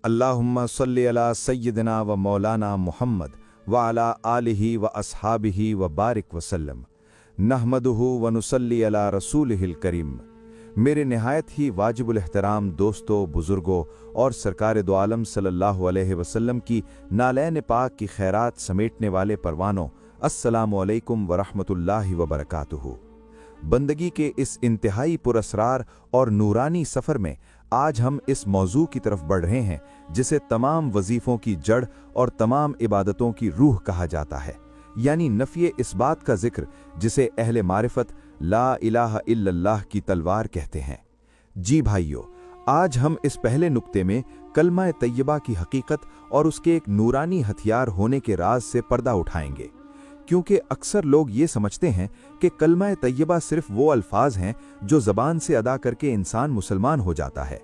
अल्लाहुम्मा सल्लि अला सय्यिदना व मौलाना मुहम्मद व अला आलिहि व अस्हाबिहि व बारिक वसल्लम नहमदुहु व नुसल्ली अला रसूलिहिल करीम। मेरे नहायत ही वाजिबुल एहतराम दोस्तों, बुजुर्गों और सरकार दो आलम सल्लल्लाहु अलैहि वसल्लम की नालैन पाक की खैरात समेटने वाले परवानों, अस्सलामु अलैकुम व रहमतुल्लाहि व बरकातुहू। बंदगी के इस इंतहाई पुरअसरार और नूरानी सफ़र में आज हम इस मौजू की तरफ बढ़ रहे हैं जिसे तमाम वजीफ़ों की जड़ और तमाम इबादतों की रूह कहा जाता है, यानी नफ़ी इस बात का जिक्र जिसे अहले मारिफत ला इलाहा इल्लल्लाह की तलवार कहते हैं। जी भाइयों, आज हम इस पहले नुक्ते में कलमा तैयबा की हकीकत और उसके एक नूरानी हथियार होने के राज से पर्दा उठाएंगे, क्योंकि अक्सर लोग ये समझते हैं कि कलमा तैयबा सिर्फ वो अल्फाज हैं जो ज़बान से अदा करके इंसान मुसलमान हो जाता है।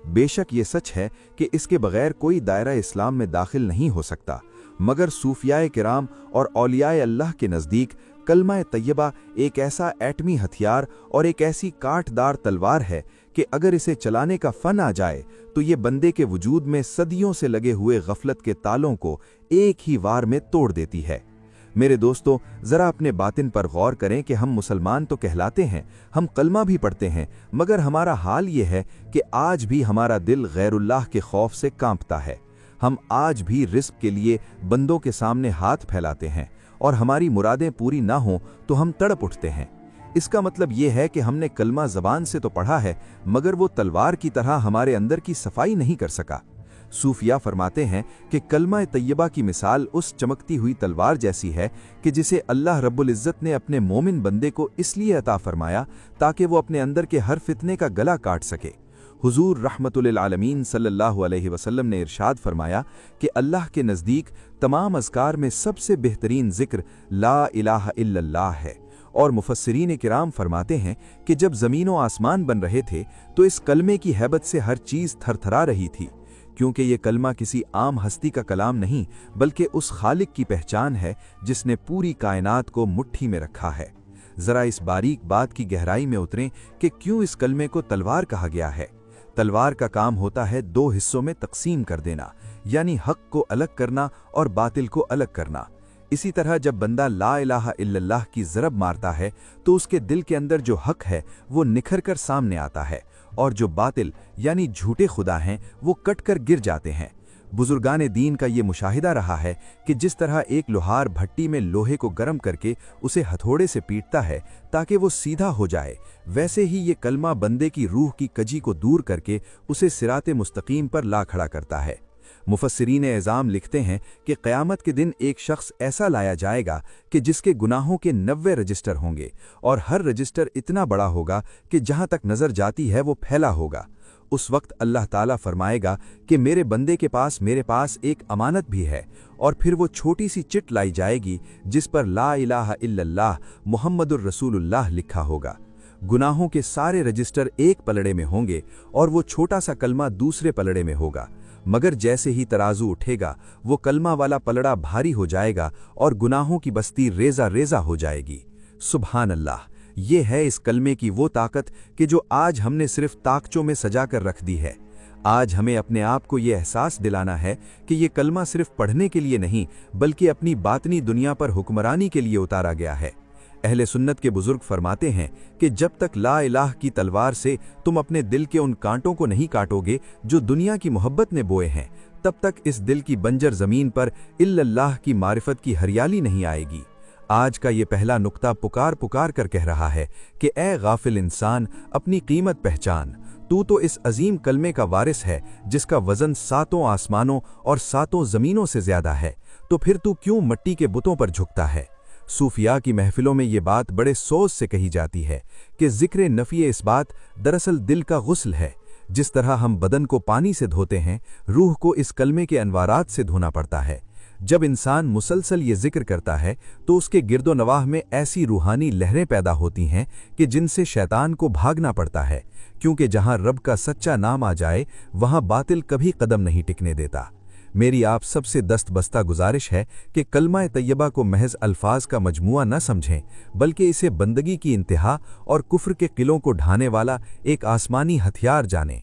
बेशक ये सच है कि इसके बगैर कोई दायरा इस्लाम में दाखिल नहीं हो सकता, मगर सूफियाए किराम और औलियाए अल्लाह के नज़दीक कलमा तैयबा एक ऐसा एटमी हथियार और एक ऐसी काटदार तलवार है कि अगर इसे चलाने का फन आ जाए तो ये बंदे के वजूद में सदियों से लगे हुए गफलत के तालों को एक ही वार में तोड़ देती है। मेरे दोस्तों, ज़रा अपने बातिन पर गौर करें कि हम मुसलमान तो कहलाते हैं, हम कलमा भी पढ़ते हैं, मगर हमारा हाल ये है कि आज भी हमारा दिल गैरुल्लाह के खौफ से कांपता है। हम आज भी रिस्क के लिए बंदों के सामने हाथ फैलाते हैं और हमारी मुरादें पूरी ना हों तो हम तड़प उठते हैं। इसका मतलब ये है कि हमने कलमा ज़बान से तो पढ़ा है, मगर वो तलवार की तरह हमारे अंदर की सफाई नहीं कर सका। सूफिया फरमाते हैं कि कलमा तैयबा की मिसाल उस चमकती हुई तलवार जैसी है कि जिसे अल्लाह रब्बुल इज़्ज़त ने अपने मोमिन बंदे को इसलिए अता फरमाया ताकि वो अपने अंदर के हर फितने का गला काट सके। हुजूर रहमतुल आलमीन सल्लल्लाहु अलैहि वसल्लम ने इरशाद फरमाया कि अल्लाह के नज़दीक तमाम अज़कार में सबसे बेहतरीन ज़िक्र ला इलाहा इल्लल्लाह है। और मुफस्सिरीन किराम फरमाते हैं कि जब ज़मीन व आसमान बन रहे थे तो इस कलमे की हैबत से हर चीज़ थरथरा रही थी, क्योंकि ये कलमा किसी आम हस्ती का कलाम नहीं बल्कि उस खालिक की पहचान है जिसने पूरी कायनात को मुट्ठी में रखा है। ज़रा इस बारीक बात की गहराई में उतरें कि क्यों इस कलमे को तलवार कहा गया है। तलवार का काम होता है दो हिस्सों में तकसीम कर देना, यानी हक को अलग करना और बातिल को अलग करना। इसी तरह जब बंदा ला इलाहा इल्लल्लाह की ज़रब मारता है तो उसके दिल के अंदर जो हक है वो निखर कर सामने आता है और जो बातिल यानी झूठे खुदा हैं वो कट कर गिर जाते हैं। बुजुर्गान दीन का ये मुशाहिदा रहा है कि जिस तरह एक लोहार भट्टी में लोहे को गर्म करके उसे हथौड़े से पीटता है ताकि वो सीधा हो जाए, वैसे ही ये कलमा बंदे की रूह की कजी को दूर करके उसे सिराते मुस्तकीम पर ला खड़ा करता है। मुफस्सिरीन एज़ाम लिखते हैं कि क़यामत के दिन एक शख्स ऐसा लाया जाएगा कि जिसके गुनाहों के 90 रजिस्टर होंगे और हर रजिस्टर इतना बड़ा होगा कि जहाँ तक नज़र जाती है वो फैला होगा। उस वक्त अल्लाह ताला फरमाएगा कि मेरे बंदे के पास मेरे पास एक अमानत भी है, और फिर वो छोटी सी चिट लाई जाएगी जिस पर ला इलाहा इल्लल्लाह मुहम्मदुर रसूलुल्लाह लिखा होगा। गुनाहों के सारे रजिस्टर एक पलड़े में होंगे और वो छोटा सा कलमा दूसरे पलड़े में होगा, मगर जैसे ही तराजू उठेगा वो कलमा वाला पलड़ा भारी हो जाएगा और गुनाहों की बस्ती रेजा रेजा हो जाएगी। सुभान अल्लाह, ये है इस कलमे की वो ताकत कि जो आज हमने सिर्फ ताकचों में सजा कर रख दी है। आज हमें अपने आप को ये एहसास दिलाना है कि ये कलमा सिर्फ पढ़ने के लिए नहीं बल्कि अपनी बातनी दुनिया पर हुक्मरानी के लिए उतारा गया है। अहले सुन्नत के बुजुर्ग फरमाते हैं कि जब तक ला इलाह की तलवार से तुम अपने दिल के उन कांटों को नहीं काटोगे जो दुनिया की मोहब्बत ने बोए हैं, तब तक इस दिल की बंजर जमीन पर इल्लल्लाह की मारिफत की हरियाली नहीं आएगी। आज का ये पहला नुक्ता पुकार पुकार कर कह रहा है कि ए गाफिल इंसान, अपनी कीमत पहचान। तू तो इस अजीम कलमे का वारिस है जिसका वजन 7 आसमानों और 7 जमीनों से ज्यादा है, तो फिर तू क्यों मिट्टी के बुतों पर झुकता है। सूफिया की महफिलों में ये बात बड़े सोच से कही जाती है कि जिक्र नफ़ी इस बात दरअसल दिल का गुस्ल है। जिस तरह हम बदन को पानी से धोते हैं, रूह को इस कलमे के अनवारात से धोना पड़ता है। जब इंसान मुसलसल ये जिक्र करता है तो उसके गिरदो नवाह में ऐसी रूहानी लहरें पैदा होती हैं कि जिनसे शैतान को भागना पड़ता है, क्योंकि जहां रब का सच्चा नाम आ जाए वहां बातिल कभी कदम नहीं टिकने देता। मेरी आप सबसे दस्तबस्ता गुजारिश है कि कलमा तैयबा को महज अल्फाज का मजमुआ न समझें, बल्कि इसे बंदगी की इंतहा और कुफ्र के किलों को ढाने वाला एक आसमानी हथियार जानें।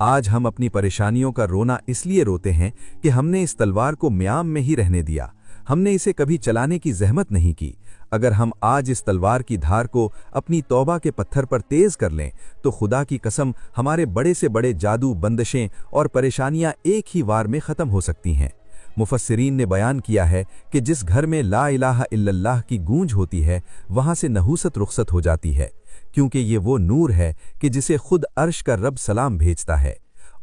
آج ہم اپنی پریشانیوں کا رونا اس لیے روتے ہیں کہ ہم نے اس تلوار کو میام میں ہی رہنے دیا، ہم نے اسے کبھی چلانے کی زحمت نہیں کی۔ اگر ہم آج اس تلوار کی دھار کو اپنی توبہ کے پتھر پر تیز کر لیں تو خدا کی قسم ہمارے بڑے سے بڑے جادو، بندشیں اور پریشانیاں ایک ہی وار میں ختم ہو سکتی ہیں۔ مفسرین نے بیان کیا ہے کہ جس گھر میں لا الہ الا اللہ کی گونج ہوتی ہے وہاں سے نحوست رخصت ہو جاتی ہے، کیونکہ یہ وہ نور ہے کہ جسے خود عرش کا رب سلام بھیجتا ہے۔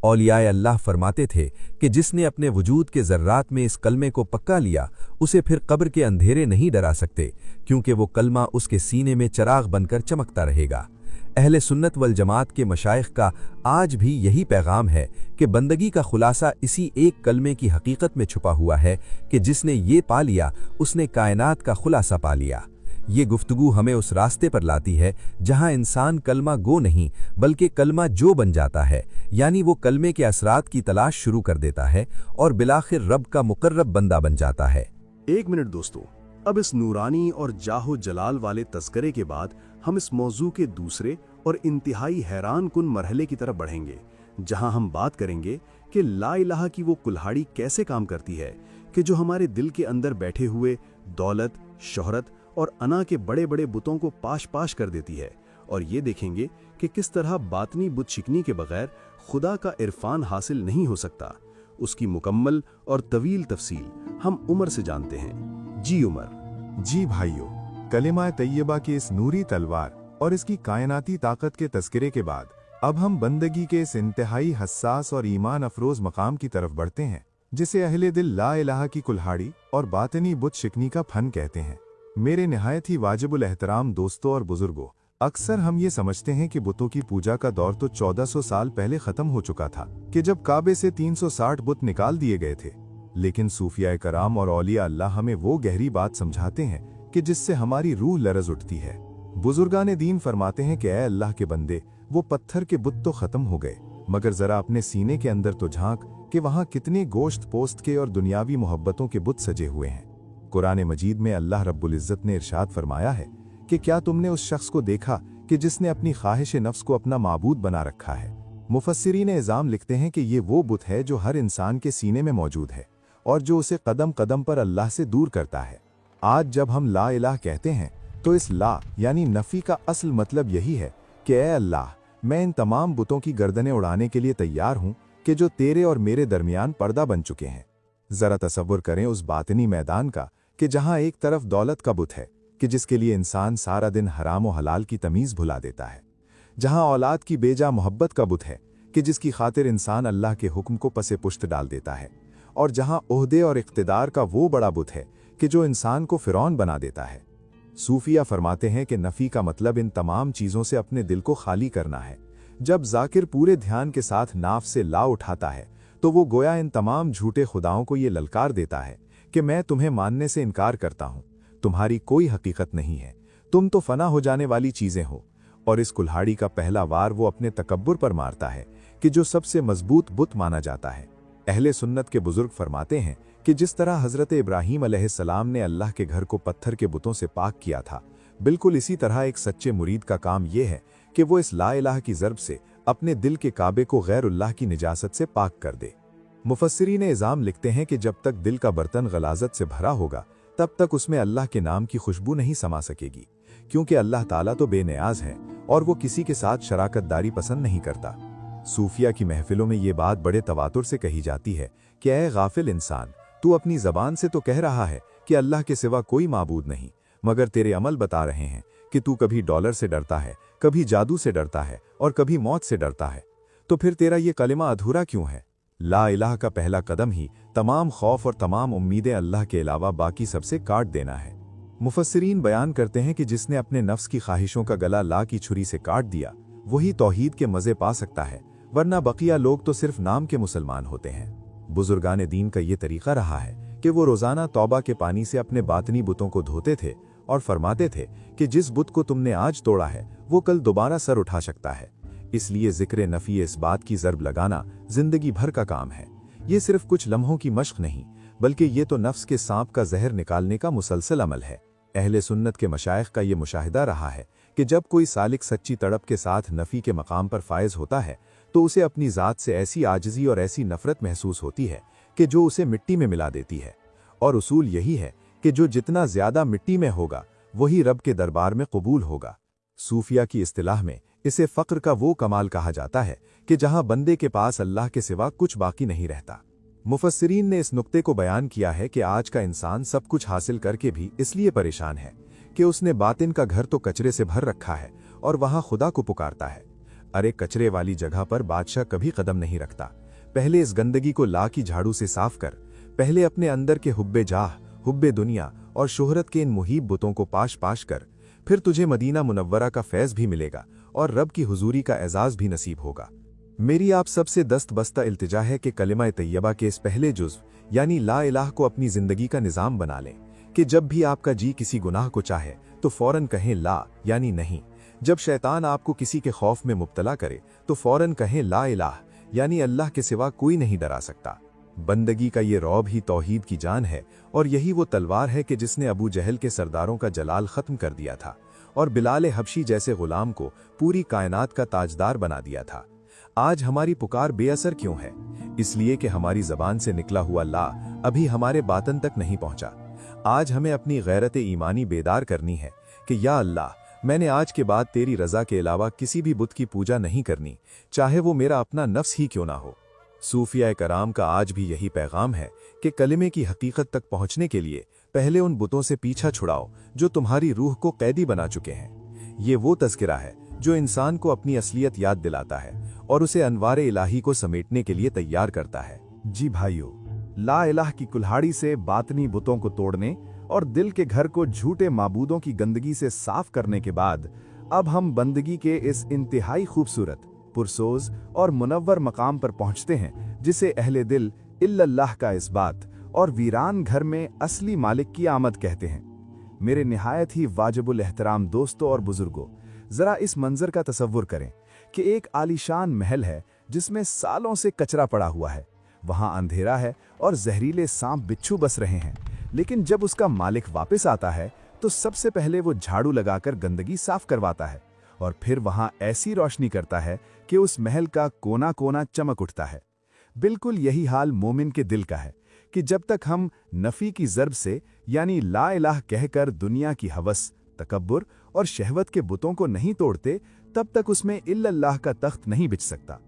اولیاء اللہ فرماتے تھے کہ جس نے اپنے وجود کے ذرات میں اس کلمے کو پکا لیا اسے پھر قبر کے اندھیرے نہیں ڈرا سکتے، کیونکہ وہ کلمہ اس کے سینے میں چراغ بن کر چمکتا رہے گا۔ اہل سنت والجماعت کے مشائخ کا آج بھی یہی پیغام ہے کہ بندگی کا خلاصہ اسی ایک کلمے کی حقیقت میں چھپا ہوا ہے کہ جس نے یہ پا لیا اس نے کائنات کا خلاصہ پا لیا۔ یہ گفتگو ہمیں اس راستے پر لاتی ہے جہاں انسان کلمہ گو نہیں بلکہ کلمہ جو بن جاتا ہے، یعنی وہ کلمے کے اثرات کی تلاش شروع کر دیتا ہے اور بالآخر رب کا مقرب بندہ بن جاتا ہے۔ ایک منٹ دوستو، اب اس نورانی اور جاہ و جلال والے تذکرے کے بعد ہم اس موضوع کے دوسرے اور انتہائی حیران کن مرحلے کی طرف بڑھیں گے، جہاں ہم بات کریں گے کہ لا الہ کی وہ کلہاڑی کیسے کام کرتی ہے کہ جو ہمارے دل کے اندر بیٹھے ہوئے دولت، شہرت اور انا کے بڑے بڑے بتوں کو پاش پاش کر دیتی ہے، اور یہ دیکھیں گے کہ کس طرح باطنی بت شکنی کے بغیر خدا کا عرفان حاصل نہیں ہو سکتا۔ اس کی مکمل اور طویل تفصیل ہم عمر سے جانتے ہیں۔ جی عمر۔ جی بھائیو، کلمہ طیبہ کی اس نوری تلوار اور اس کی کائناتی طاقت کے تذکرے کے بعد اب ہم بندگی کے اس انتہائی حساس اور ایمان افروز مقام کی طرف بڑھتے ہیں جسے اہل دل لا الہ کی کلہاڑی اور باطنی بت شکنی کا فن کہتے ہیں۔ میرے نہایت ہی واجب الاحترام دوستوں اور بزرگوں، اکثر ہم یہ سمجھتے ہیں کہ بتوں کی پوجا کا دور تو 1400 سال پہلے ختم ہو چکا تھا کہ جب کعبے سے 360 بت نکال دیے گئے تھے، لیکن صوفیاء کرام اور اولیاء اللہ ہمیں وہ گہری بات سمجھاتے ہیں کہ جس سے ہماری روح لرز اٹھتی ہے۔ بزرگان دین فرماتے ہیں کہ اے اللہ کے بندے، وہ پتھر کے بت تو ختم ہو گئے، مگر ذرا اپنے سینے کے اندر تو جھانک کہ وہاں کتنے گوشت پوست کے اور دنیاوی محبتوں کے بت سجے ہوئے ہیں۔ قرآن مجید میں اللہ رب العزت نے ارشاد فرمایا ہے کہ کیا تم نے اس شخص کو دیکھا کہ جس نے اپنی خواہش نفس کو اپنا معبود بنا رکھا ہے؟ مفسرین اعظام لکھتے ہیں کہ یہ وہ بت ہے جو ہر انسان کے سینے میں موجود ہے اور جو اسے قدم قدم پر اللہ سے دور کرتا ہے۔ آج جب ہم لا الہ کہتے ہیں تو اس لا یعنی نفی کا اصل مطلب یہی ہے کہ اے اللہ، میں ان تمام بتوں کی گردنیں اڑانے کے لیے تیار ہوں کہ جو تیرے اور میرے درمیان پردہ بن چکے ہیں۔ ذرا تصور کریں اس باطنی میدان کا کہ جہاں ایک طرف دولت کا بت ہے کہ جس کے لیے انسان سارا دن حرام و حلال کی تمیز بھلا دیتا ہے، جہاں اولاد کی بے جا محبت کا بت ہے کہ جس کی خاطر انسان اللہ کے حکم کو پس پشت ڈال دیتا ہے، اور جہاں عہدے اور اقتدار کا وہ بڑا بت ہے کہ جو انسان کو فرعون بنا دیتا ہے۔ صوفیہ فرماتے ہیں کہ نفی کا مطلب ان تمام چیزوں سے اپنے دل کو خالی کرنا ہے۔ جب ذاکر پورے دھیان کے ساتھ ناف سے لا اٹھاتا ہے تو وہ گویا ان تمام جھوٹے خداؤں کو یہ للکار دیتا ہے کہ میں تمہیں ماننے سے انکار کرتا ہوں، تمہاری کوئی حقیقت نہیں ہے، تم تو فنا ہو جانے والی چیزیں ہو۔ اور اس کلہاڑی کا پہلا وار وہ اپنے تکبر پر مارتا ہے کہ جو سب سے مضبوط بت مانا جاتا ہے۔ اہل سنت کے بزرگ فرماتے ہیں کہ جس طرح حضرت ابراہیم علیہ السلام نے اللہ کے گھر کو پتھر کے بتوں سے پاک کیا تھا، بالکل اسی طرح ایک سچے مرید کا کام یہ ہے کہ وہ اس لا الہ کی ضرب سے اپنے دل کے کعبے کو غیر اللہ کی نجاست سے پاک کر دے۔ مفسرین اعظام لکھتے ہیں کہ جب تک دل کا برتن غلاظت سے بھرا ہوگا تب تک اس میں اللہ کے نام کی خوشبو نہیں سما سکے گی، کیونکہ اللہ تعالیٰ تو بے نیاز ہے اور وہ کسی کے ساتھ شراکت داری پسند نہیں کرتا۔ صوفیہ کی محفلوں میں یہ بات بڑے تواتر سے کہی جاتی ہے کہ اے غافل انسان، تو اپنی زبان سے تو کہہ رہا ہے کہ اللہ کے سوا کوئی معبود نہیں، مگر تیرے عمل بتا رہے ہیں کہ تو کبھی ڈالر سے ڈرتا ہے، کبھی جادو سے ڈرتا ہے اور کبھی موت سے ڈرتا ہے، تو پھر تیرا یہ کلمہ ادھورا کیوں ہے؟ لا الہ کا پہلا قدم ہی تمام خوف اور تمام امیدیں اللہ کے علاوہ باقی سب سے کاٹ دینا ہے۔ مفسرین بیان کرتے ہیں کہ جس نے اپنے نفس کی خواہشوں کا گلا لا کی چھری سے کاٹ دیا وہی توحید کے مزے پا سکتا ہے، ورنہ بقیہ لوگ تو صرف نام کے مسلمان ہوتے ہیں۔ بزرگان دین کا یہ طریقہ رہا ہے کہ وہ روزانہ توبہ کے پانی سے اپنے باطنی بتوں کو دھوتے تھے اور فرماتے تھے کہ جس بت کو تم نے آج توڑا ہے وہ کل دوبارہ سر اٹھا سکتا ہے۔ اس لیے ذکر نفی اس بات کی ضرب لگانا زندگی بھر کا کام ہے۔ یہ صرف کچھ لمحوں کی مشق نہیں، بلکہ یہ تو نفس کے سانپ کا زہر نکالنے کا مسلسل عمل ہے۔ اہل سنت کے مشائخ کا یہ مشاہدہ رہا ہے کہ جب کوئی سالک سچی تڑپ کے ساتھ نفی کے مقام پر فائز ہوتا ہے तो उसे अपनी ज़ात से ऐसी आजिज़ी और ऐसी नफ़रत महसूस होती है कि जो उसे मिट्टी में मिला देती है। और उसूल यही है कि जो जितना ज़्यादा मिट्टी में होगा वही रब के दरबार में कबूल होगा। सूफिया की इस्तिलाह में इसे फ़क्र का वो कमाल कहा जाता है कि जहां बंदे के पास अल्लाह के सिवा कुछ बाकी नहीं रहता। मुफस्सिरीन ने इस नुक्ते को बयान किया है कि आज का इंसान सब कुछ हासिल करके भी इसलिए परेशान है कि उसने बातिन का घर तो कचरे से भर रखा है और वहां खुदा को पुकारता है। अरे कचरे वाली जगह पर बादशाह कभी कदम नहीं रखता। पहले इस गंदगी को ला की झाड़ू से साफ कर, पहले अपने अंदर के हुब्बे जाह, हुब्बे दुनिया और शोहरत के इन मुहीब बुतों को पाश पाश कर, फिर तुझे मदीना मुनव्वरा का फैज़ भी मिलेगा और रब की हुजूरी का एजाज़ भी नसीब होगा। मेरी आप सबसे दस्त बस्ता इल्तिजा है कि कलिमा तैयबा के इस पहले जुज़्व यानी ला इलाह को अपनी ज़िंदगी का निज़ाम बना लें कि जब भी आपका जी किसी गुनाह को चाहे तो फ़ौरन कहें ला यानी नहीं। जब शैतान आपको किसी के खौफ में मुब्तला करे तो फ़ौरन कहें ला इलाह यानी अल्लाह के सिवा कोई नहीं डरा सकता। बंदगी का ये रौब ही तौहीद की जान है और यही वो तलवार है कि जिसने अबू जहल के सरदारों का जलाल ख़त्म कर दिया था और बिलाल हबशी जैसे गुलाम को पूरी कायनात का ताजदार बना दिया था। आज हमारी पुकार बेअसर क्यों है? इसलिए कि हमारी ज़बान से निकला हुआ ला अभी हमारे बातन तक नहीं पहुंचा। आज हमें अपनी गैरत ईमानी बेदार करनी है कि या अल्लाह, मैंने आज के बाद तेरी रज़ा के अलावा किसी भी बुत की पूजा नहीं करनी, चाहे वो मेरा अपना नफ्स ही क्यों ना हो। सूफिया कराम का आज भी यही पैगाम है कि कलिमे की हकीकत तक पहुंचने के लिए पहले उन बुतों से पीछा छुड़ाओ जो तुम्हारी रूह को कैदी बना चुके हैं। ये वो तज़किरा है जो इंसान को अपनी असलियत याद दिलाता है और उसे अनवारे इलाही को समेटने के लिए तैयार करता है। जी भाइयों, ला इलाह की कुल्हाड़ी से बातनी बुतों को तोड़ने और दिल के घर को झूठे माबूदों की गंदगी से साफ करने के बाद अब हम बंदगी के इस इंतहाई खूबसूरत, पुरसोज और मुनव्वर मकाम पर पहुंचते हैं जिसे अहले दिल इल्लल्लाह का इस्बात और वीरान घर में असली मालिक की आमद कहते हैं। मेरे निहायत ही वाजिबुल एहतराम दोस्तों और बुजुर्गों, जरा इस मंजर का तसव्वुर करें कि एक आलीशान महल है जिसमें सालों से कचरा पड़ा हुआ है। वहां अंधेरा है और जहरीले सांप बिच्छू बस रहे हैं, लेकिन जब उसका मालिक वापस आता है तो सबसे पहले वो झाड़ू लगाकर गंदगी साफ करवाता है और फिर वहां ऐसी रोशनी करता है कि उस महल का कोना कोना चमक उठता है। बिल्कुल यही हाल मोमिन के दिल का है कि जब तक हम नफ़ी की ज़र्ब से यानी ला इलाह कहकर दुनिया की हवस, तकब्बुर और शहवत के बुतों को नहीं तोड़ते, तब तक उसमें इल्लल्लाह का तख्त नहीं बिछ सकता।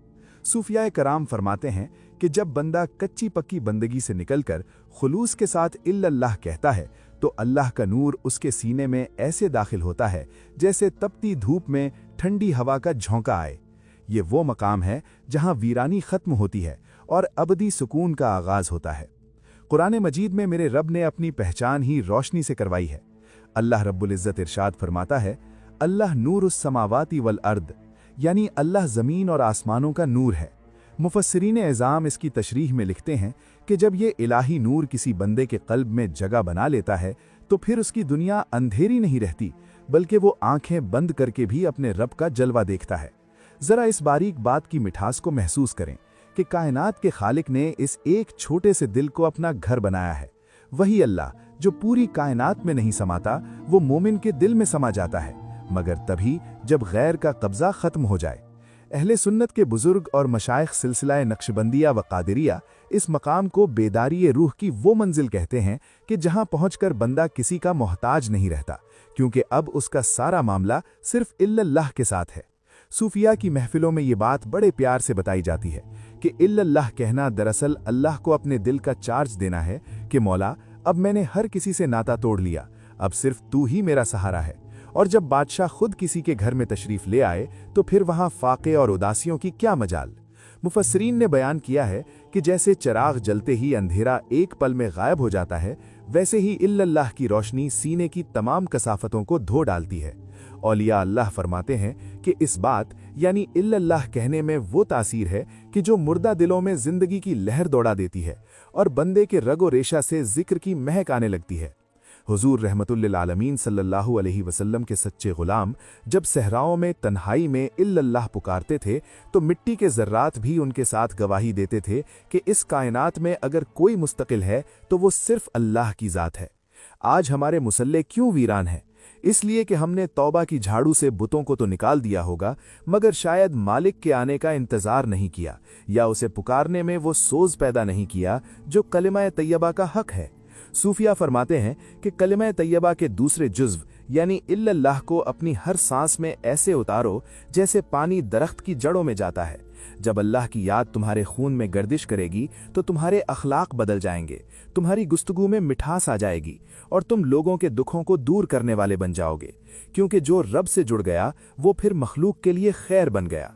सूफिया कराम फरमाते हैं कि जब बंदा कच्ची पक्की बंदगी से निकलकर खुलूस के साथ इल्लल्लाह कहता है तो अल्लाह का नूर उसके सीने में ऐसे दाखिल होता है जैसे तपती धूप में ठंडी हवा का झोंका आए। ये वो मकाम है जहां वीरानी खत्म होती है और अबदी सुकून का आगाज होता है। कुरान मजीद में मेरे रब ने अपनी पहचान ही रोशनी से करवाई है। अल्लाह रब्बुल इज़्ज़त इरशाद फरमाता है, अल्लाह नूरुस समावाती वल अर्द, यानी अल्लाह ज़मीन और आसमानों का नूर है। मुफस्सिरीन एज़ाम इसकी तशरीह में लिखते हैं कि जब ये इलाही नूर किसी बंदे के क़ल्ब में जगह बना लेता है तो फिर उसकी दुनिया अंधेरी नहीं रहती, बल्कि वो आंखें बंद करके भी अपने रब का जलवा देखता है। ज़रा इस बारीक बात की मिठास को महसूस करें कि कायनात के खालिक ने इस एक छोटे से दिल को अपना घर बनाया है। वही अल्लाह जो पूरी कायनात में नहीं समाता, वो मोमिन के दिल में समा जाता है, मगर तभी जब गैर का कब्जा खत्म हो जाए। अहले सुन्नत के बुजुर्ग और मशाइख सिलसिला नक्शबंदिया व कादिरिया इस मकाम को बेदारी रूह की वो मंजिल कहते हैं कि जहां पहुंचकर बंदा किसी का मोहताज नहीं रहता, क्योंकि अब उसका सारा मामला सिर्फ इल्लल्लाह के साथ है। सूफिया की महफिलों में ये बात बड़े प्यार से बताई जाती है कि इल्लल्लाह कहना दरअसल अल्लाह को अपने दिल का चार्ज देना है कि मौला, अब मैंने हर किसी से नाता तोड़ लिया, अब सिर्फ तू ही मेरा सहारा है। और जब बादशाह खुद किसी के घर में तशरीफ ले आए तो फिर वहां फाके और उदासियों की क्या मजाल। मुफस्सिरीन ने बयान किया है कि जैसे चिराग जलते ही अंधेरा एक पल में गायब हो जाता है, वैसे ही इल्लल्लाह की रोशनी सीने की तमाम कसाफतों को धो डालती है। औलिया अल्लाह फरमाते हैं कि इस बात यानी इल्लल्लाह कहने में वो तासीर है कि जो मुर्दा दिलों में जिंदगी की लहर दौड़ा देती है और बंदे के रगो रेशा से जिक्र की महक आने लगती है। हुजूर रहमतुल्लिल आलमीन सल्लल्लाहु अलैहि वसल्लम के सच्चे गुलाम जब सहराओं में तन्हाई में इल्लल्लाह पुकारते थे तो मिट्टी के ज़र्रात भी उनके साथ गवाही देते थे कि इस कायनात में अगर कोई मुस्तकिल है तो वो सिर्फ अल्लाह की ज़ात है। आज हमारे मुसल्ले क्यों वीरान है? इसलिए कि हमने तौबा की झाड़ू से बुतों को तो निकाल दिया होगा, मगर शायद मालिक के आने का इंतजार नहीं किया या उसे पुकारने में वो सोज पैदा नहीं किया जो कलिमा तैयबा का हक है। सूफिया फरमाते हैं कि कलिमा तैयबा के दूसरे जुज्व यानी इल्लल्लाह को अपनी हर सांस में ऐसे उतारो जैसे पानी दरख्त की जड़ों में जाता है। जब अल्लाह की याद तुम्हारे खून में गर्दिश करेगी तो तुम्हारे अखलाक बदल जाएंगे, तुम्हारी गुफ्तगू में मिठास आ जाएगी और तुम लोगों के दुखों को दूर करने वाले बन जाओगे, क्योंकि जो रब से जुड़ गया वो फिर मखलूक के लिए खैर बन गया।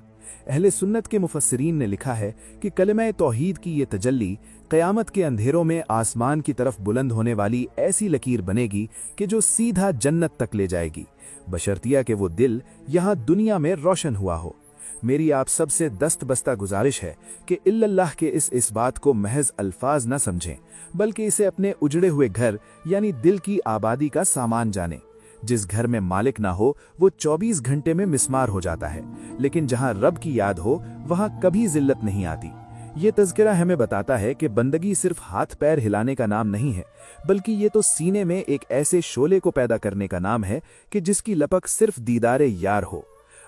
अहले सुन्नत के मुफस्सिरीन ने लिखा है कि कलिमा तौहीद की ये तजल्ली क़यामत के अंधेरों में आसमान की तरफ बुलंद होने वाली ऐसी लकीर बनेगी कि जो सीधा जन्नत तक ले जाएगी, बशर्तिया कि वो दिल यहाँ दुनिया में रोशन हुआ हो। मेरी आप सबसे दस्तबस्ता गुजारिश है कि इल्लल्लाह के इस बात को महज अल्फाज न समझें, बल्कि इसे अपने उजड़े हुए घर यानी दिल की आबादी का सामान जानें। जिस घर में मालिक ना हो वो 24 घंटे में मिस्मार हो जाता है, लेकिन जहां रब की याद हो वहां कभी जिल्लत नहीं आती। ये तज़किरा हमें बताता है कि बंदगी सिर्फ हाथ पैर हिलाने का नाम नहीं है, बल्कि ये तो सीने में एक ऐसे शोले को पैदा करने का नाम है कि जिसकी लपक सिर्फ दीदारे यार हो।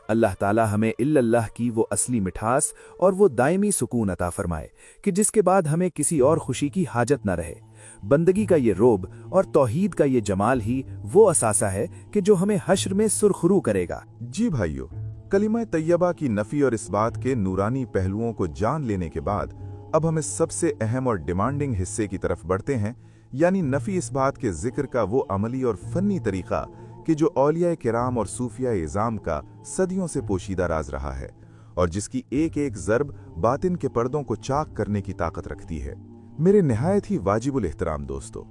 अल्लाह ताला हमें इल्लल्लाह की वो असली मिठास और वो दायमी सुकून अता फरमाए कि जिसके बाद हमें किसी और खुशी की हाजत न रहे। बंदगी का ये रोब और तौहीद का ये जमाल ही वो असासा है कि जो हमें हश्र में सुरखरू करेगा। जी भाइयों, कलिमा तैयबा की नफी और इस्बात के नूरानी पहलुओं को जान लेने के बाद अब हम इस सबसे अहम और डिमांडिंग हिस्से की तरफ बढ़ते हैं, यानी नफी इस्बात के जिक्र का वो अमली और फन्नी तरीका कि जो औलिया किराम और सूफिया इज़ाम का सदियों से पोशीदा राज रहा है और जिसकी एक एक ज़र्ब बातिन के पर्दों को चाक करने की ताकत रखती है। मेरे निहायत ही वाजिबुल एहतराम दोस्तों,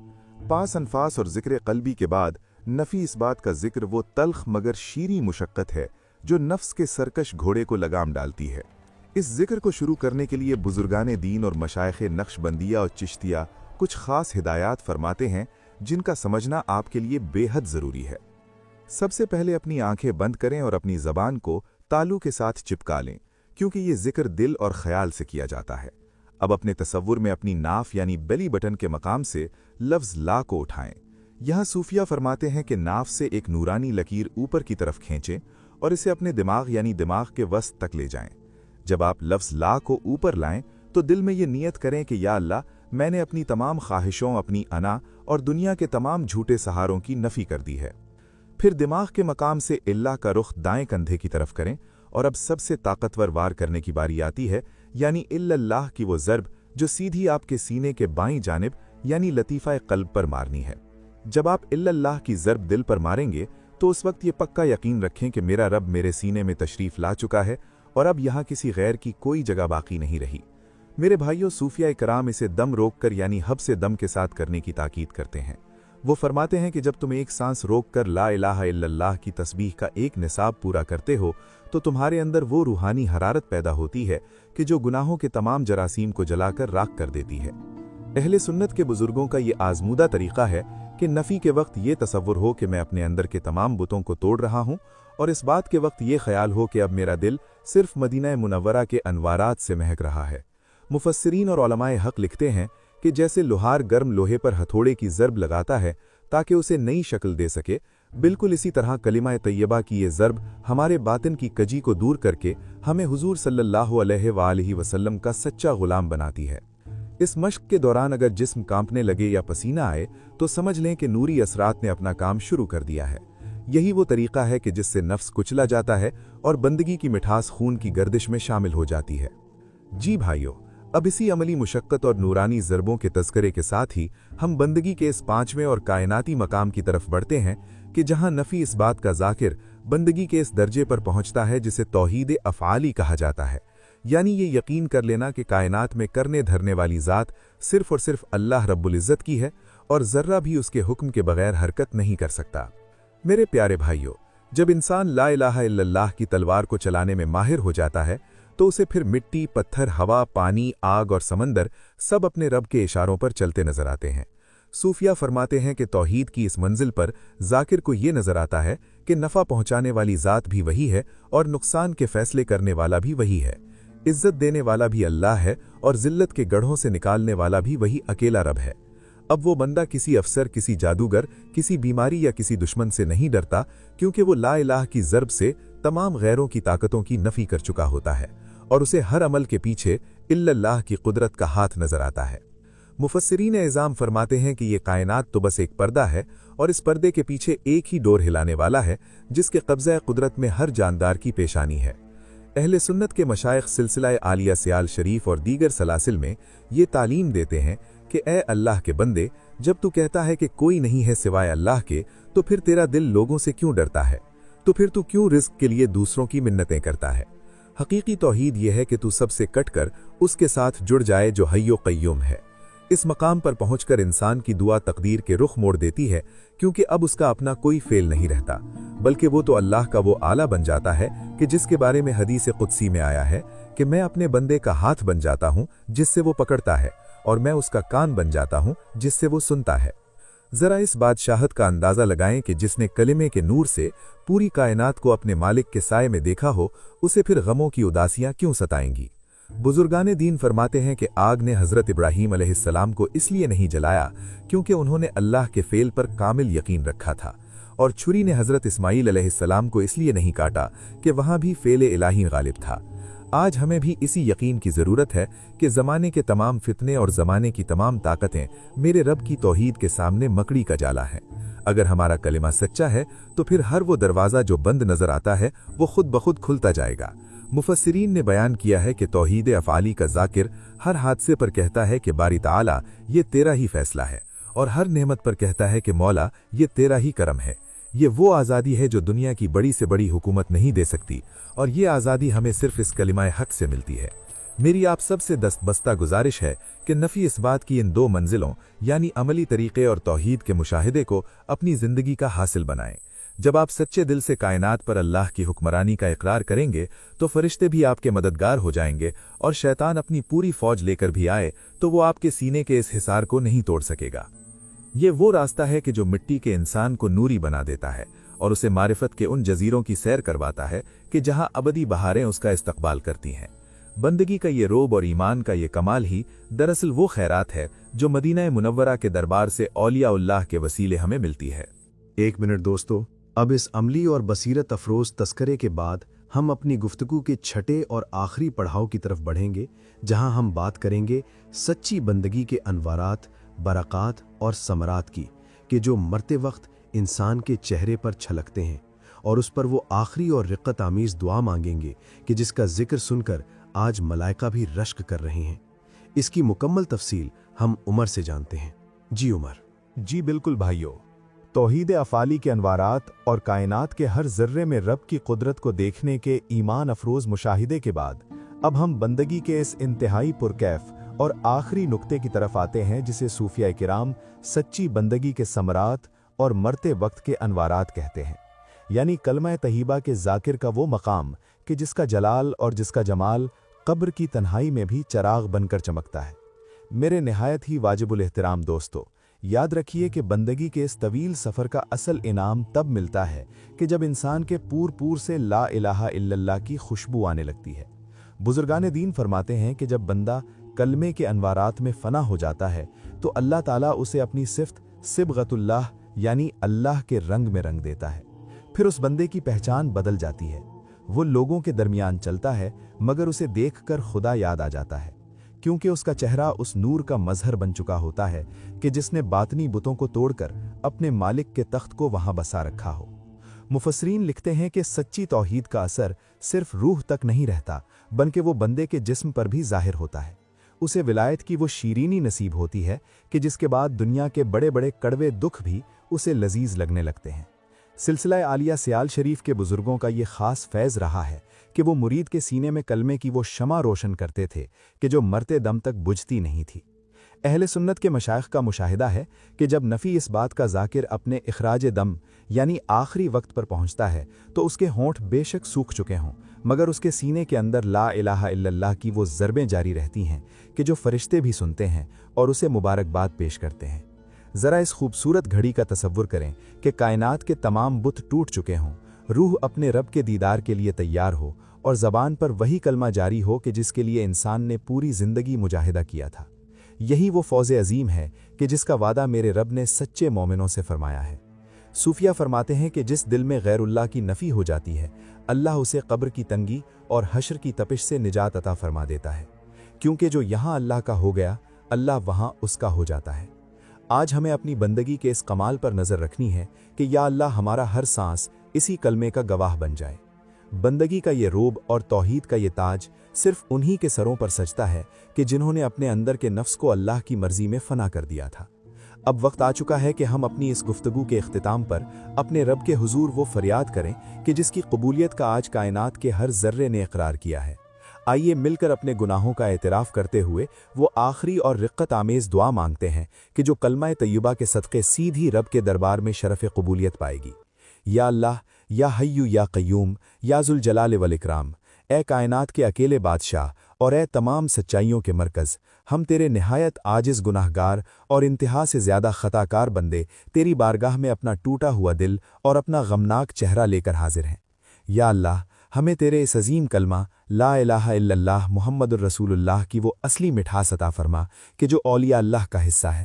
पास अनफास और जिक्र कल्बी के बाद नफी इस्बात का जिक्र वो तल्ख मगर शीरी मुशक्कत है जो नफ्स के सरकश घोड़े को लगाम डालती है। इस जिक्र को शुरू करने के लिए बुजुर्गान दीन और मशाइखे नक्शबंदिया और चिश्तिया कुछ खास हिदायत फरमाते हैं जिनका समझना आपके लिए बेहद ज़रूरी है। सबसे पहले अपनी आंखें बंद करें और अपनी ज़बान को तालू के साथ चिपका लें, क्योंकि ये जिक्र दिल और ख्याल से किया जाता है। अब अपने तसव्वुर में अपनी नाफ यानी बेली बटन के मकाम से लफ्ज़ ला को उठाएं। यहाँ सूफिया फरमाते हैं कि नाफ से एक नूरानी लकीर ऊपर की तरफ खींचें और इसे अपने दिमाग यानी दिमाग के वस्त तक ले जाएं। जब आप लफ्ज़ ला को ऊपर लाएं तो दिल में ये नियत करें कि या अल्लाह, मैंने अपनी तमाम ख्वाहिशों, अपनी अना और दुनिया के तमाम झूठे सहारों की नफ़ी कर दी है। फिर दिमाग के मकाम से इल्लाह का रुख दाएं कंधे की तरफ करें और अब सबसे ताकतवर वार करने की बारी आती है, यानी इल्लल्लाह की वो ज़र्ब जो सीधी आपके सीने के बाईं जानिब यानी लतीफ़ा क़ल्ब पर मारनी है। जब आप इल्लल्लाह की ज़र्ब दिल पर मारेंगे तो उस वक्त ये पक्का यकीन रखें कि मेरा रब मेरे सीने में तशरीफ़ ला चुका है और अब यहाँ किसी गैर की कोई जगह बाकी नहीं रही। मेरे भाइयों, सूफिया कराम इसे दम रोककर यानी हब से दम के साथ करने की ताकीद करते हैं। वो फरमाते हैं कि जब तुम एक सांस रोककर ला इलाहा इल्लल्लाह की तस्बीह का एक निसाब पूरा करते हो तो तुम्हारे अंदर वो रूहानी हरारत पैदा होती है कि जो गुनाहों के तमाम जरासीम को जलाकर राख कर देती है। अहले सुन्नत के बुजुर्गों का ये आजमूदा तरीका है कि नफ़ी के वक्त ये तसव्वुर हो कि मैं अपने अंदर के तमाम बुतों को तोड़ रहा हूँ और इस बात के वक्त ये ख्याल हो कि अब मेरा दिल सिर्फ मदीना मुनव्वरा के अनवारात से महक रहा है। मुफस्सिरीन और उलमाए हक लिखते हैं कि जैसे लोहार गर्म लोहे पर हथौड़े की ज़र्ब लगाता है ताकि उसे नई शक्ल दे सके, बिल्कुल इसी तरह कलिमा तैयबा की ये ज़र्ब हमारे बातिन की कजी को दूर करके हमें हुजूर सल्लल्लाहु अलैहि वसल्लम का सच्चा गुलाम बनाती है। इस मश्क के दौरान अगर जिस्म कांपने लगे या पसीना आए तो समझ लें कि नूरी असरात ने अपना काम शुरू कर दिया है। यही वो तरीका है कि जिससे नफ्स कुचला जाता है और बंदगी की मिठास खून की गर्दिश में शामिल हो जाती है। जी भाइयों, अब इसी अमली मुशक्कत और नूरानी ज़रबों के तज़किरे के साथ ही हम बंदगी के इस पांचवें और कायनाती मकाम की तरफ बढ़ते हैं कि जहां नफ़ी इस बात का ज़ाकिर बंदगी के इस दर्जे पर पहुंचता है जिसे तौहीद अफ़आली कहा जाता है, यानी ये यकीन कर लेना कि कायनात में करने धरने वाली ज़ात सिर्फ और सिर्फ अल्लाह रब्बुल इज़्ज़त की है और ज़र्रा भी उसके हुक्म के बगैर हरकत नहीं कर सकता। मेरे प्यारे भाइयों, जब इंसान ला इलाहा इल्लल्लाह की तलवार को चलाने में माहिर हो जाता है तो उसे फिर मिट्टी, पत्थर, हवा, पानी, आग और समंदर सब अपने रब के इशारों पर चलते नजर आते हैं। सूफिया फरमाते हैं कि तौहीद की इस मंजिल पर जाकिर को ये नजर आता है कि नफ़ा पहुंचाने वाली ज़ात भी वही है और नुकसान के फैसले करने वाला भी वही है। इज्जत देने वाला भी अल्लाह है और जिल्लत के गढ़ों से निकालने वाला भी वही अकेला रब है। अब वो बंदा किसी अफसर, किसी जादूगर, किसी बीमारी या किसी दुश्मन से नहीं डरता, क्योंकि वो ला इलाह की ज़र्ब से तमाम गैरों की ताकतों की नफ़ी कर चुका होता है और उसे हर अमल के पीछे इल्लल्लाह की कुदरत का हाथ नजर आता है। मुफस्सिरीन इल्ज़ाम फरमाते हैं कि ये कायनात तो बस एक पर्दा है और इस पर्दे के पीछे एक ही डोर हिलाने वाला है जिसके कब्ज़े कुदरत में हर जानदार की पेशानी है। अहले सुन्नत के मशाइख सिलसिला आलिया सियाल शरीफ और दीगर सलासिल में ये तालीम देते हैं कि ए अल्लाह के बंदे, जब तू कहता है कि कोई नहीं है सिवाय अल्लाह के, तो फिर तेरा दिल लोगों से क्यों डरता है? तो फिर तू क्यों रिस्क के लिए दूसरों की मिन्नतें करता है? हकीकी तौहीद यह है कि तू सबसे कटकर उसके साथ जुड़ जाए जो हय्यो क़य्यूम है। इस मकाम पर पहुंचकर इंसान की दुआ तकदीर के रुख मोड़ देती है, क्योंकि अब उसका अपना कोई फेल नहीं रहता, बल्कि वो तो अल्लाह का वो आला बन जाता है कि जिसके बारे में हदीस कुदसी में आया है कि मैं अपने बंदे का हाथ बन जाता हूं जिससे वो पकड़ता है, और मैं उसका कान बन जाता हूं जिससे वो सुनता है। जरा इस बादशाहत का अंदाजा लगाएं कि जिसने कलिमे के नूर से पूरी कायनात को अपने मालिक के साए में देखा हो, उसे फिर गमों की उदासियां क्यों सताएंगी? बुजुर्गाने दीन फरमाते हैं कि आग ने हजरत इब्राहीम अलैहिस्सलाम को इसलिए नहीं जलाया क्योंकि उन्होंने अल्लाह के फेल पर कामिल यकीन रखा था, और छुरी ने हजरत इस्माईल अलैहिस्सलाम को इसलिए नहीं काटा कि वहां भी फेल इलाही गालिब था। आज हमें भी इसी यकीन की जरूरत है कि जमाने के तमाम फितने और जमाने की तमाम ताकतें मेरे रब की तौहीद के सामने मकड़ी का जाला है। अगर हमारा कलिमा सच्चा है तो फिर हर वो दरवाजा जो बंद नजर आता है वो खुद ब खुद खुलता जाएगा। मुफस्सिरीन ने बयान किया है कि तौहीद अफ़ाली का जाकिर हर हादसे पर कहता है कि बारी ताला ये तेरा ही फैसला है, और हर नेमत पर कहता है कि मौला ये तेरा ही करम है। ये वो आज़ादी है जो दुनिया की बड़ी से बड़ी हुकूमत नहीं दे सकती, और ये आज़ादी हमें सिर्फ इस कलिमाए हक से मिलती है। मेरी आप सबसे दस्तबस्ता गुजारिश है कि नफ़ी इस बात की इन दो मंजिलों यानी अमली तरीक़े और तौहीद के मुशाहिदे को अपनी ज़िंदगी का हासिल बनाएं। जब आप सच्चे दिल से कायनात पर अल्लाह की हुक्मरानी का इकरार करेंगे तो फरिश्ते भी आपके मददगार हो जाएंगे, और शैतान अपनी पूरी फौज लेकर भी आए तो वो आपके सीने के इस हिसार को नहीं तोड़ सकेगा। ये वो रास्ता है कि जो मिट्टी के इंसान को नूरी बना देता है और उसे मारिफत के उन जजीरों की सैर करवाता है कि जहां अबदी बहारें उसका इस्तकबाल करती हैं। बंदगी का ये रोब और ईमान का ये कमाल ही दरअसल वो खैरात है जो मदीना मुनव्वरा के दरबार से औलिया-उल्लाह के वसीले हमें मिलती है। एक मिनट दोस्तों, अब इस अमली और बसीरत अफरोज तस्करे के बाद हम अपनी गुफ्तगू के छठे और आखिरी पड़ाव की तरफ बढ़ेंगे, जहां हम बात करेंगे सच्ची बंदगी के अनवारात, बरक़ात और समरात की, कि जो मरते वक्त इंसान के चेहरे पर छलकते हैं, और उस पर वो आखिरी और रिक़्क़त आमीज़ दुआ मांगेंगे कि जिसका जिक्र सुनकर आज मलाइका भी रश्क कर रहे हैं। इसकी मुकम्मल तफसील हम उमर से जानते हैं। जी उमर। जी बिल्कुल भाइयों, तौहीद अफ़ाली के अनवारात और कायनात के हर ज़र्रे में रब की कुदरत को देखने के ईमान अफरोज मुशाहिदे के बाद अब हम बंदगी के इस इंतहाई पुरकैफ और आखिरी नुक्ते की तरफ आते हैं, जिसे सूफिया किराम सच्ची बंदगी के समरात और मरते वक्त के अनवारात कहते हैं, यानी कलमा तहीबा के जाकिर का वो मकाम कि जिसका जलाल और जिसका जमाल कब्र की तन्हाई में भी चराग बनकर चमकता है। मेरे निहायत ही वाजिबुल एहतराम दोस्तों, याद रखिए कि बंदगी के इस तवील सफ़र का असल इनाम तब मिलता है कि जब इंसान के पूर से ला इलाहा इल्लल्लाह की खुशबू आने लगती है। बुजुर्गान दीन फरमाते हैं कि जब बंदा कलमे के अनवारात में फना हो जाता है तो अल्लाह ताला उसे अपनी सिफ्त सिबगतुल्लाह यानी अल्लाह के रंग में रंग देता है। फिर उस बंदे की पहचान बदल जाती है। वो लोगों के दरमियान चलता है मगर उसे देखकर खुदा याद आ जाता है, क्योंकि उसका चेहरा उस नूर का मजहर बन चुका होता है कि जिसने बातनी बुतों को तोड़कर अपने मालिक के तख्त को वहां बसा रखा हो। मुफस्सरीन लिखते हैं कि सच्ची तौहीद का असर सिर्फ रूह तक नहीं रहता, बल्कि वो बंदे के जिस्म पर भी जाहिर होता है। उसे विलायत की वो शीरीनी नसीब होती है कि जिसके बाद दुनिया के बड़े बड़े कड़वे दुख भी उसे लजीज लगने लगते हैं। सिलसिला आलिया सियाल शरीफ के बुजुर्गों का ये खास फैज़ रहा है कि वो मुरीद के सीने में कलमे की वो शमा रोशन करते थे कि जो मरते दम तक बुझती नहीं थी। अहले सुन्नत के मशाइख का मुशाहिदा है कि जब नफ़ी इस बात का जाकिर अपने इखराज दम यानी आखिरी वक्त पर पहुंचता है तो उसके होंठ बेशक सूख चुके हों, मगर उसके सीने के अंदर ला इलाहा इल्लल्लाह की वो ज़रबें जारी रहती हैं कि जो फरिश्ते भी सुनते हैं और उसे मुबारकबाद पेश करते हैं। ज़रा इस खूबसूरत घड़ी का तसव्वुर करें कि कायनात के तमाम बुत टूट चुके हों, रूह अपने रब के दीदार के लिए तैयार हो और ज़बान पर वही कलमा जारी हो कि जिसके लिए इंसान ने पूरी ज़िंदगी मुजाहिदा किया था। یہی وہ فوز عظیم ہے کہ جس کا وعدہ میرے رب نے سچے مومنوں سے فرمایا ہے۔ صوفیہ فرماتے ہیں کہ جس دل میں غیر اللہ کی نفی ہو جاتی ہے، اللہ اسے قبر کی تنگی اور حشر کی تپش سے نجات عطا فرما دیتا ہے، کیونکہ جو یہاں اللہ کا ہو گیا، اللہ وہاں اس کا ہو جاتا ہے۔ آج ہمیں اپنی بندگی کے اس کمال پر نظر رکھنی ہے کہ یا اللہ ہمارا ہر سانس اسی کلمے کا گواہ بن جائے۔ بندگی کا یہ روب اور توحید کا یہ تاج صرف انہی کے سروں پر سجتا ہے کہ جنہوں نے اپنے اندر کے نفس کو اللہ کی مرضی میں فنا کر دیا تھا۔ اب وقت آ چکا ہے کہ ہم اپنی اس گفتگو کے اختتام پر اپنے رب کے حضور وہ فریاد کریں کہ جس کی قبولیت کا آج کائنات کے ہر ذرے نے اقرار کیا ہے۔ آئیے مل کر اپنے گناہوں کا اعتراف کرتے ہوئے وہ آخری اور رقت آمیز دعا مانگتے ہیں کہ جو کلمہ طیبہ کے صدقے سیدھی رب کے دربار میں شرف قبولیت پائے گی۔ یا اللہ، یا حیو یا قیوم، یا ذوالجلال والاکرام، اے کائنات کے اکیلے بادشاہ اور اے تمام سچائیوں کے مرکز، ہم تیرے نہایت عاجز گناہگار اور انتہا سے زیادہ خطا کار بندے تیری بارگاہ میں اپنا ٹوٹا ہوا دل اور اپنا غمناک چہرہ لے کر حاضر ہیں۔ یا اللہ، ہمیں تیرے اس عظیم کلمہ لا الہ الا اللہ محمد الرسول اللہ کی وہ اصلی مٹھاس عطا فرما کہ جو اولیاء اللہ کا حصہ ہے۔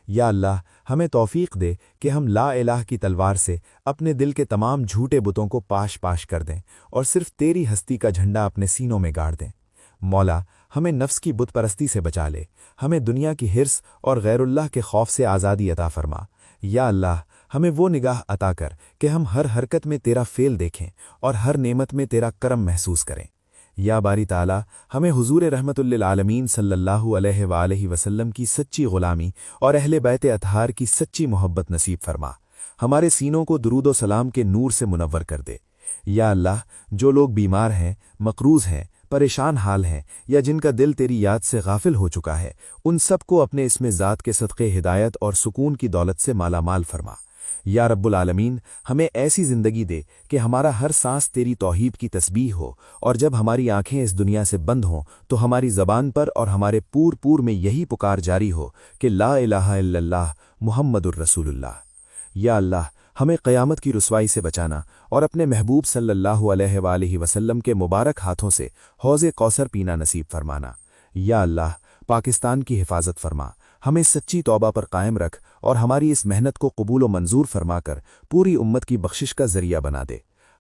یا اللہ، ہمیں توفیق دے کہ ہم لا الہ کی تلوار سے اپنے دل کے تمام جھوٹے بتوں کو پاش پاش کر دیں اور صرف تیری ہستی کا جھنڈا اپنے سینوں میں گاڑ دیں۔ مولا، ہمیں نفس کی بت پرستی سے بچا لے، ہمیں دنیا کی حرص اور غیر اللہ کے خوف سے آزادی عطا فرما۔ یا اللہ، ہمیں وہ نگاہ عطا کر کہ ہم ہر حرکت میں تیرا فعل دیکھیں اور ہر نعمت میں تیرا کرم محسوس کریں۔ یا باری تعالی، ہمیں حضور رحمت للعالمین صلی اللہ علیہ وآلہ وسلم کی سچی غلامی اور اہل بیت اطہار کی سچی محبت نصیب فرما، ہمارے سینوں کو درود و سلام کے نور سے منور کر دے۔ یا اللہ، جو لوگ بیمار ہیں، مقروض ہیں، پریشان حال ہیں یا جن کا دل تیری یاد سے غافل ہو چکا ہے، ان سب کو اپنے اسم ذات کے صدقے ہدایت اور سکون کی دولت سے مالا مال فرما۔ یا رب العالمین، ہمیں ایسی زندگی دے کہ ہمارا ہر سانس تیری توحید کی تسبیح ہو، اور جب ہماری آنکھیں اس دنیا سے بند ہوں تو ہماری زبان پر اور ہمارے پور میں یہی پکار جاری ہو کہ لا الہ الا اللہ محمد الرسول اللہ۔ یا اللہ، ہمیں قیامت کی رسوائی سے بچانا اور اپنے محبوب صلی اللہ علیہ وآلہ وسلم کے مبارک ہاتھوں سے حوض کوثر پینا نصیب فرمانا۔ یا اللہ، پاکستان کی حفاظت فرما، ہمیں سچی توبہ پر قائم رکھ اور ہماری اس محنت کو قبول و منظور فرما کر پوری امت کی بخشش کا ذریعہ بنا دے۔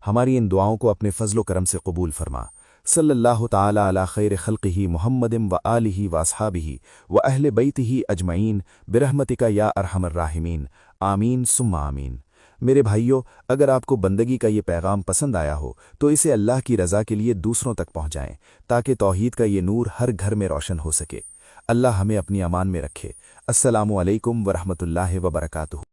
ہماری ان دعاؤں کو اپنے فضل و کرم سے قبول فرما۔ صلی اللہ تعالی علی خیر خلقہ محمد و آلہ و اصحابہ و اہل بیتہ اجمعین برحمتک یا ارحم الراحمین، آمین ثم آمین۔ میرے بھائیوں، اگر آپ کو بندگی کا یہ پیغام پسند آیا ہو تو اسے اللہ کی رضا کے لیے دوسروں تک پہنچائیں تاکہ توحید کا یہ نور ہر گھر میں روشن ہو سکے۔ اللہ ہمیں اپنی امان میں رکھے۔ السلام علیکم ورحمۃ اللہ وبرکاتہ۔